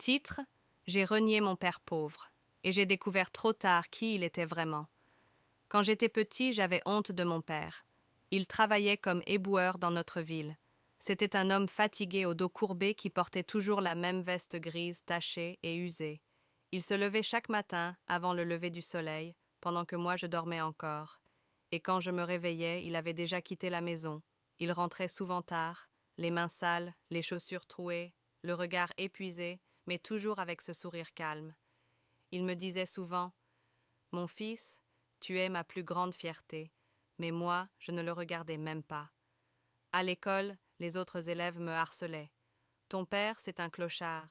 Titre: J'ai renié mon père pauvre, et j'ai découvert trop tard qui il était vraiment. Quand j'étais petit, j'avais honte de mon père. Il travaillait comme éboueur dans notre ville. C'était un homme fatigué au dos courbé qui portait toujours la même veste grise tachée et usée. Il se levait chaque matin avant le lever du soleil, pendant que moi je dormais encore. Et quand je me réveillais, il avait déjà quitté la maison. Il rentrait souvent tard, les mains sales, les chaussures trouées, le regard épuisé, mais toujours avec ce sourire calme. Il me disait souvent: Mon fils, tu es ma plus grande fierté, mais moi, je ne le regardais même pas. À l'école, les autres élèves me harcelaient. Ton père, c'est un clochard.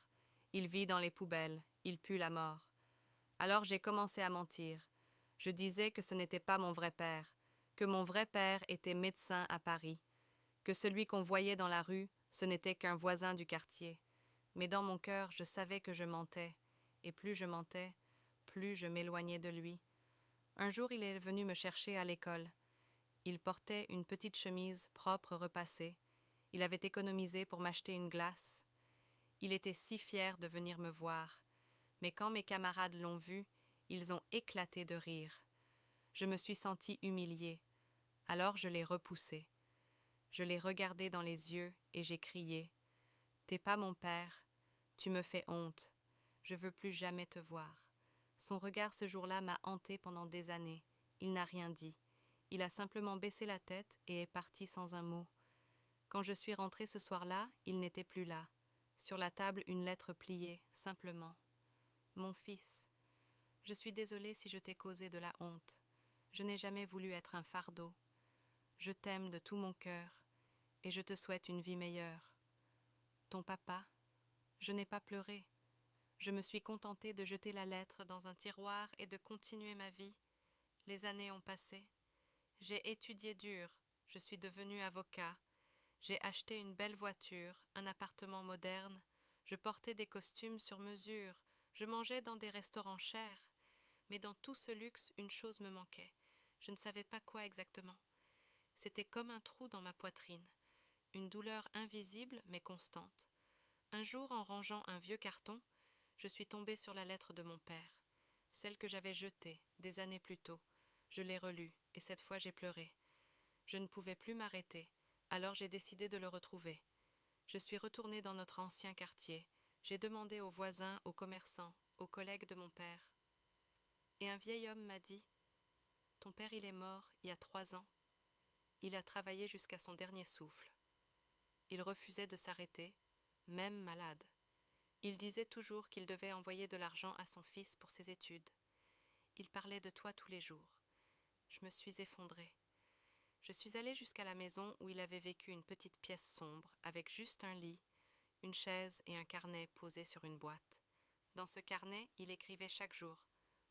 Il vit dans les poubelles, il pue la mort. Alors j'ai commencé à mentir. Je disais que ce n'était pas mon vrai père, que mon vrai père était médecin à Paris, que celui qu'on voyait dans la rue, ce n'était qu'un voisin du quartier. Mais dans mon cœur, je savais que je mentais, et plus je mentais, plus je m'éloignais de lui. Un jour, il est venu me chercher à l'école. Il portait une petite chemise propre repassée. Il avait économisé pour m'acheter une glace. Il était si fier de venir me voir. Mais quand mes camarades l'ont vu, ils ont éclaté de rire. Je me suis sentie humiliée. Alors je l'ai repoussé. Je l'ai regardé dans les yeux et j'ai crié: T'es pas mon père. Tu me fais honte. Je veux plus jamais te voir. Son regard ce jour-là m'a hantée pendant des années. Il n'a rien dit. Il a simplement baissé la tête et est parti sans un mot. Quand je suis rentrée ce soir-là, il n'était plus là. Sur la table, une lettre pliée, simplement. Mon fils, je suis désolée si je t'ai causé de la honte. Je n'ai jamais voulu être un fardeau. Je t'aime de tout mon cœur et je te souhaite une vie meilleure. Ton papa, je n'ai pas pleuré. Je me suis contentée de jeter la lettre dans un tiroir et de continuer ma vie. Les années ont passé. J'ai étudié dur. Je suis devenue avocat. J'ai acheté une belle voiture, un appartement moderne. Je portais des costumes sur mesure. Je mangeais dans des restaurants chers. Mais dans tout ce luxe, une chose me manquait. Je ne savais pas quoi exactement. C'était comme un trou dans ma poitrine, une douleur invisible mais constante. Un jour, en rangeant un vieux carton, je suis tombée sur la lettre de mon père, celle que j'avais jetée des années plus tôt. Je l'ai relue, et cette fois j'ai pleuré. Je ne pouvais plus m'arrêter, alors j'ai décidé de le retrouver. Je suis retournée dans notre ancien quartier. J'ai demandé aux voisins, aux commerçants, aux collègues de mon père. Et un vieil homme m'a dit: Ton père, il est mort il y a 3 ans. Il a travaillé jusqu'à son dernier souffle. Il refusait de s'arrêter, même malade. Il disait toujours qu'il devait envoyer de l'argent à son fils pour ses études. Il parlait de toi tous les jours. Je me suis effondrée. Je suis allée jusqu'à la maison où il avait vécu, une petite pièce sombre, avec juste un lit, une chaise et un carnet posé sur une boîte. Dans ce carnet, il écrivait chaque jour: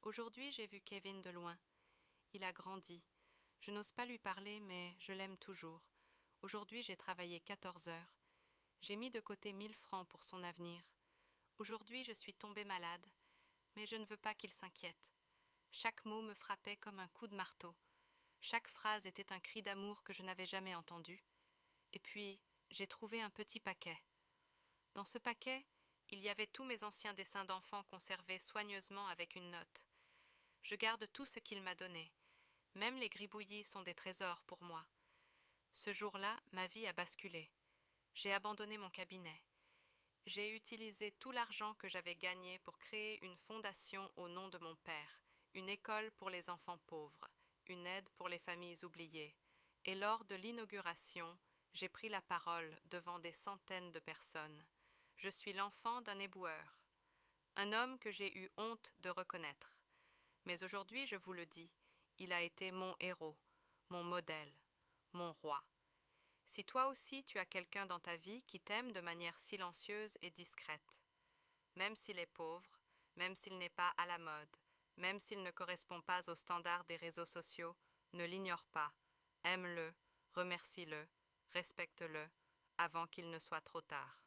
Aujourd'hui, j'ai vu Kevin de loin. Il a grandi. Je n'ose pas lui parler, mais je l'aime toujours. Aujourd'hui, j'ai travaillé 14 heures. J'ai mis de côté 1 000 francs pour son avenir. Aujourd'hui, je suis tombée malade, mais je ne veux pas qu'il s'inquiète. Chaque mot me frappait comme un coup de marteau. Chaque phrase était un cri d'amour que je n'avais jamais entendu. Et puis, j'ai trouvé un petit paquet. Dans ce paquet, il y avait tous mes anciens dessins d'enfants conservés soigneusement avec une note. Je garde tout ce qu'il m'a donné. Même les gribouillis sont des trésors pour moi. Ce jour-là, ma vie a basculé. J'ai abandonné mon cabinet. J'ai utilisé tout l'argent que j'avais gagné pour créer une fondation au nom de mon père, une école pour les enfants pauvres, une aide pour les familles oubliées. Et lors de l'inauguration, j'ai pris la parole devant des centaines de personnes. Je suis l'enfant d'un éboueur, un homme que j'ai eu honte de reconnaître. Mais aujourd'hui, je vous le dis, il a été mon héros, mon modèle, mon roi. Si toi aussi tu as quelqu'un dans ta vie qui t'aime de manière silencieuse et discrète, même s'il est pauvre, même s'il n'est pas à la mode, même s'il ne correspond pas aux standards des réseaux sociaux, ne l'ignore pas. Aime-le, remercie-le, respecte-le, avant qu'il ne soit trop tard.